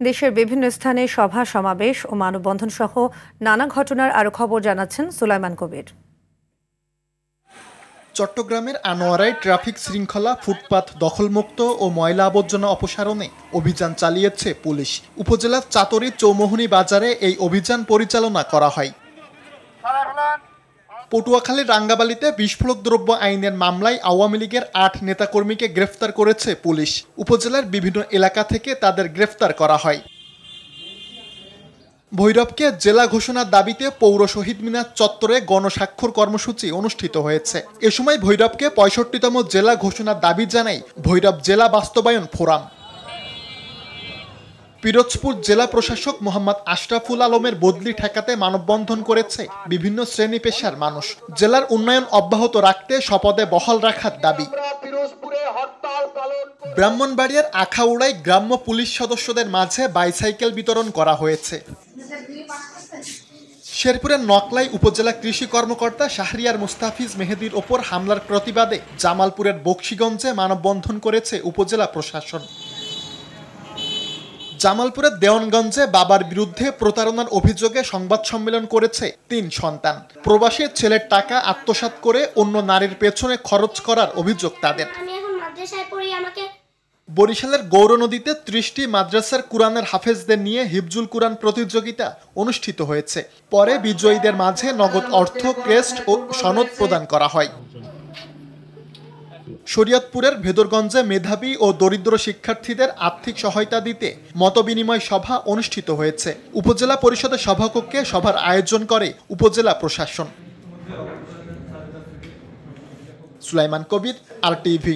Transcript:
দেশের বিভিন্ন স্থানে সভা সমাবেশ ও মানববন্ধন সহ নানা ঘটনার আরো খবর জানাচ্ছেন সুলাইমান কবির। চট্টগ্রামের আনোয়ারায় ট্রাফিক শৃঙ্খলা, ফুটপাত দখলমুক্ত ও ময়লা আবর্জনা অপসারণে অভিযান চালিয়েছে পুলিশ। উপজেলার চাতরী চৌমোহনী বাজারে এই অভিযান পরিচালনা করা হয়। পটুয়াখালীর রাঙ্গাবালিতে বিস্ফোরক দ্রব্য আইনের মামলায় আওয়ামী লীগের ৮ নেতাকর্মীকে গ্রেফতার করেছে পুলিশ। উপজেলার বিভিন্ন এলাকা থেকে তাদের গ্রেফতার করা হয়। ভৈরবকে জেলা ঘোষণার দাবিতে পৌর শহীদ মিনার চত্বরে গণস্বাক্ষর কর্মসূচি অনুষ্ঠিত হয়েছে। এ সময় ভৈরবকে ৬৫তম জেলা ঘোষণার দাবি জানায় ভৈরব জেলা বাস্তবায়ন ফোরাম। পিরোজপুর জেলা প্রশাসক মোহাম্মদ আশরাফুল আলমের বদলি ঠেকাতে মানববন্ধন করেছে বিভিন্ন শ্রেণী পেশার মানুষ। জেলার উন্নয়ন অব্যাহত রাখতে শপথে বহাল রাখার দাবি। ব্রাহ্মণবাড়িয়ার আখাউড়ায় গ্রাম্য পুলিশ সদস্যদের মাঝে বাইসাইকেল বিতরণ করা হয়েছে। শেরপুরের নকলাই উপজেলা কৃষি কর্মকর্তা শাহরিয়ার মুস্তাফিজ মেহেদির ওপর হামলার প্রতিবাদে জামালপুরের বকশীগঞ্জে মানববন্ধন করেছে উপজেলা প্রশাসন। জামালপুরের দেওয়ানগঞ্জে বাবার বিরুদ্ধে প্রতারণার অভিযোগে সংবাদ সম্মেলন করেছে ৩ সন্তান। প্রবাসী ছেলের টাকা আত্মসাৎ করে অন্য নারীর পেছনে খরচ করার অভিযোগ তাদের। বরিশালের গৌরনদীতে ৩০টি মাদ্রাসার কুরআনের হাফেজদের নিয়ে হিফজুল কুরআন প্রতিযোগিতা অনুষ্ঠিত হয়েছে। পরে বিজয়ীদের মাঝে নগদ অর্থ, ক্রেস্ট ও সনদ প্রদান করা হয়। শরীয়তপুরের ভেদরগঞ্জে মেধাবী ও দরিদ্র শিক্ষার্থীদের আর্থিক সহায়তা দিতে মতবিনিময় সভা অনুষ্ঠিত হয়েছে। উপজেলা পরিষদের সভাকক্ষে সভার আয়োজন করে উপজেলা প্রশাসন। সুলাইমান কবির, RTV।